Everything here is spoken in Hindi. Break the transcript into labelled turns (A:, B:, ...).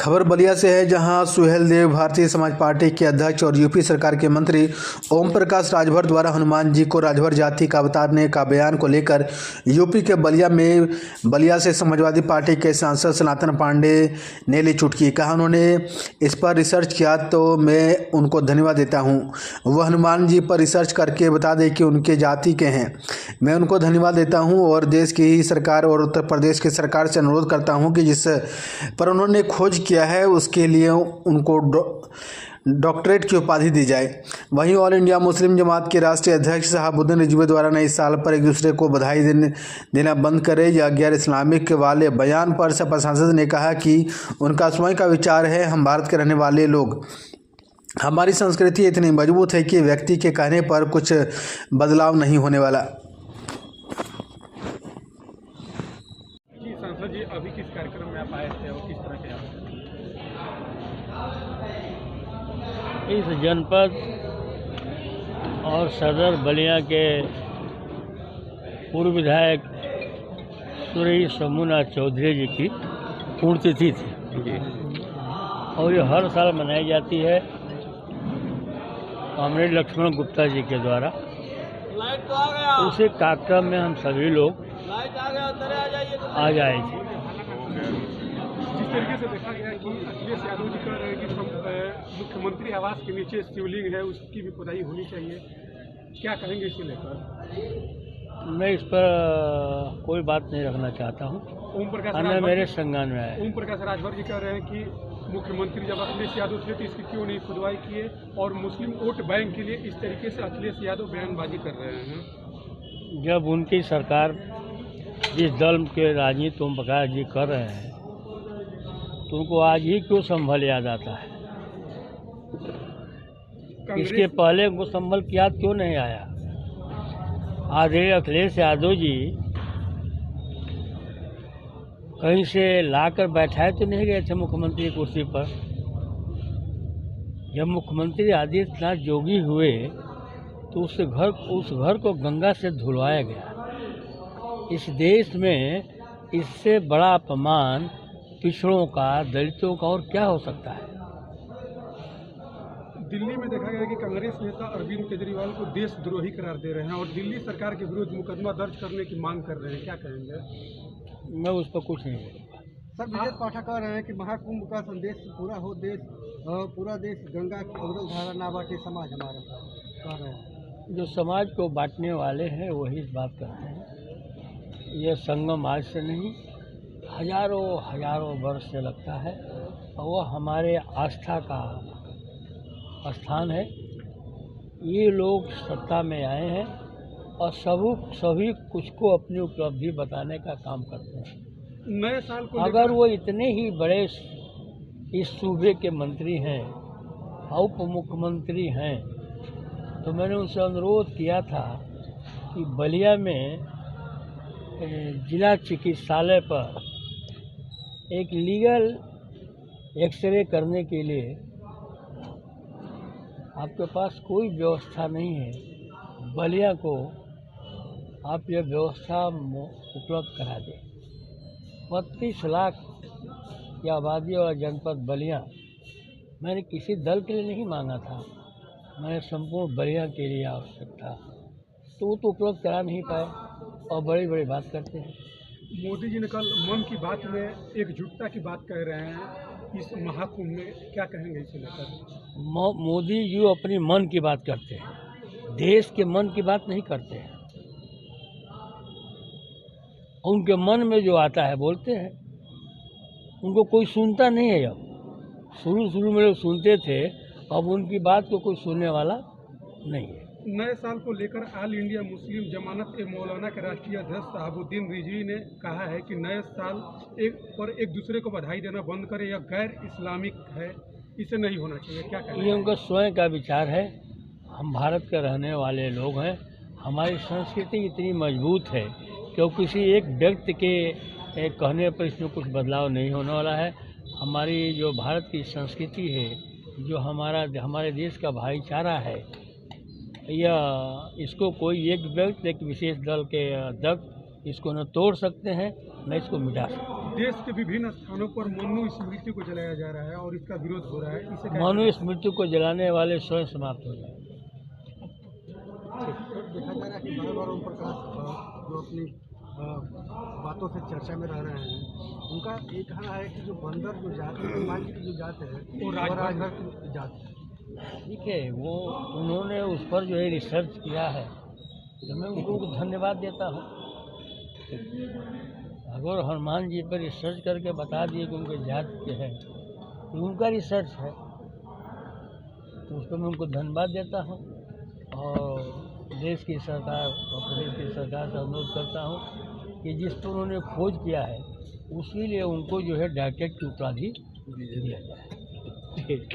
A: खबर बलिया से है, जहां सुहेल देव भारतीय समाज पार्टी के अध्यक्ष और यूपी सरकार के मंत्री ओम प्रकाश राजभर द्वारा हनुमान जी को राजभर जाति का अवतारने का बयान को लेकर यूपी के बलिया से समाजवादी पार्टी के सांसद सनातन पांडे ने ली चुटकी। कहा उन्होंने इस पर रिसर्च किया तो मैं उनको धन्यवाद देता हूं। वह हनुमान जी पर रिसर्च करके बता दें कि उनके जाति के हैं। मैं उनको धन्यवाद देता हूं और देश की सरकार और उत्तर प्रदेश की सरकार से अनुरोध करता हूं कि जिस पर उन्होंने खोज किया है उसके लिए उनको डॉक्टरेट की उपाधि दी जाए। वहीं ऑल इंडिया मुस्लिम जमात के राष्ट्रीय अध्यक्ष शहाबुद्दीन रिजवी द्वारा नए साल पर एक दूसरे को बधाई देना बंद करें या गैर इस्लामिक वाले बयान पर सपा सांसद ने कहा कि उनका स्वयं का विचार है। हम भारत के रहने वाले लोग, हमारी संस्कृति इतनी मजबूत है कि व्यक्ति के कहने पर कुछ बदलाव नहीं होने वाला।
B: सांसद जी, अभी किस कार्यक्रम में आप आए थे और किस तरह के आप
C: इस जनपद और सदर बलिया के पूर्व विधायक सुरेश सोमनाथ चौधरी जी की पुण्यतिथि थी और ये हर साल मनाई जाती है कॉमरेड लक्ष्मण गुप्ता जी के द्वारा। उसी कार्यक्रम में हम सभी लोग आ जाए थे।
B: जिस तरीके से देखा गया कि अखिलेश यादव जी कह रहे हैं कि मुख्यमंत्री आवास के नीचे शिवलिंग है, उसकी भी खुदाई होनी चाहिए, क्या कहेंगे इसे लेकर?
C: मैं इस पर कोई बात नहीं रखना चाहता हूँ।
B: ओम प्रकाश
C: मेरे संज्ञान में आए।
B: ओम प्रकाश राजभर जी कह रहे हैं कि मुख्यमंत्री जब अखिलेश यादव थे तो इसकी क्यों नहीं खुदवाई किए, और मुस्लिम वोट बैंक के लिए इस तरीके से अखिलेश यादव बयानबाजी कर रहे हैं।
C: जब उनकी सरकार जिस दल के राजनीति ओम प्रकाश जी कर रहे हैं तो उनको आज ही क्यों संभल याद आता है? इसके पहले उनको संभल की याद क्यों नहीं आया? आदरणीय अखिलेश यादव जी कहीं से लाकर बैठाए तो नहीं गए थे मुख्यमंत्री की कुर्सी पर। जब मुख्यमंत्री आदित्यनाथ जोगी हुए तो उस घर को गंगा से धुलवाया गया। इस देश में इससे बड़ा अपमान पिछड़ों का, दलितों का और क्या हो सकता है?
B: दिल्ली में देखा गया कि कांग्रेस नेता अरविंद केजरीवाल को देशद्रोही करार दे रहे हैं और दिल्ली सरकार के विरुद्ध मुकदमा दर्ज करने की मांग कर रहे हैं, क्या कहेंगे?
C: मैं उस पर कुछ नहीं बोलूँगा।
D: सर, विजय पाठक कह रहे हैं कि महाकुंभ का संदेश पूरा हो, पूरा देश गंगा की अविरल धारा ना बांटे समाज हमारा, कह रहे हैं।
C: जो समाज को बांटने वाले हैं वही इस बात करते हैं। यह संगम आज से नहीं, हजारों वर्ष से लगता है और वह हमारे आस्था का स्थान है। ये लोग सत्ता में आए हैं और सभी कुछ को अपनी उपलब्धि बताने का काम करते हैं।
B: नए साल को
C: अगर वो इतने ही बड़े इस सूबे के मंत्री हैं, उप मुख्यमंत्री हैं, तो मैंने उनसे अनुरोध किया था कि बलिया में जिला चिकित्सालय पर एक लीगल एक्सरे करने के लिए आपके पास कोई व्यवस्था नहीं है। बलिया को आप यह व्यवस्था उपलब्ध करा दें। 32 लाख की आबादी वाला जनपद बलिया मैंने किसी दल के लिए नहीं मांगा था, मैंने संपूर्ण बलिया के लिए आवश्यक था, तो वो तो उपलब्ध करा नहीं पाए और बड़ी बात करते हैं।
B: मोदी जी ने कल मन की बात में एकजुटता की बात कह रहे हैं इस महाकुंभ में, क्या कहेंगे इसे लेकर?
C: मोदी जी अपनी मन की बात करते हैं, देश के मन की बात नहीं करते हैं। उनके मन में जो आता है बोलते हैं, उनको कोई सुनता नहीं है। अब शुरू में लोग सुनते थे, अब उनकी बात को कोई सुनने वाला नहीं है।
B: नए साल को लेकर ऑल इंडिया मुस्लिम जमात मौलाना के राष्ट्रीय अध्यक्ष शहाबुद्दीन रिजवी ने कहा है कि नए साल एक दूसरे को बधाई देना बंद करें, यह गैर इस्लामिक है, इसे नहीं होना चाहिए, क्या कहें?
C: ये उनका स्वयं का विचार है। हम भारत के रहने वाले लोग हैं, हमारी संस्कृति इतनी मजबूत है कि किसी एक व्यक्ति के कहने पर इसमें कुछ बदलाव नहीं होने वाला है। हमारी जो भारत की संस्कृति है, जो हमारे देश का भाईचारा है, या इसको कोई एक व्यक्ति, एक विशेष दल के अध्यक्ष इसको न तोड़ सकते हैं न इसको मिटा सकते हैं।
B: देश के विभिन्न स्थानों पर मनु स्मृति को जलाया जा रहा है और इसका विरोध हो रहा है, इसे कैसे-
C: मनु स्मृति को जलाने वाले स्वयं समाप्त हो जाए।
D: देखा जा रहा है कि बार बार ओम प्रकाश जो अपनी बातों से चर्चा में रह रहे हैं, उनका ये कहना है कि जो बंदर जो जात है, हनुमान जी की जो जात है वो राजभर की जात है।
C: ठीक है, वो उन्होंने उस पर जो है रिसर्च किया है, तो मैं उनको धन्यवाद देता हूँ। अगर हनुमान जी पर रिसर्च करके बता दिए कि उनके जात के हैं, तो उनका रिसर्च है, तो उसको मैं उनको धन्यवाद देता हूँ। और देश की सरकार और प्रदेश की सरकार से अनुरोध करता हूँ कि जिस पर उन्होंने खोज किया है उसी लिए उनको जो है डॉक्टरेट की उपाधि दिया जाए। ठीक।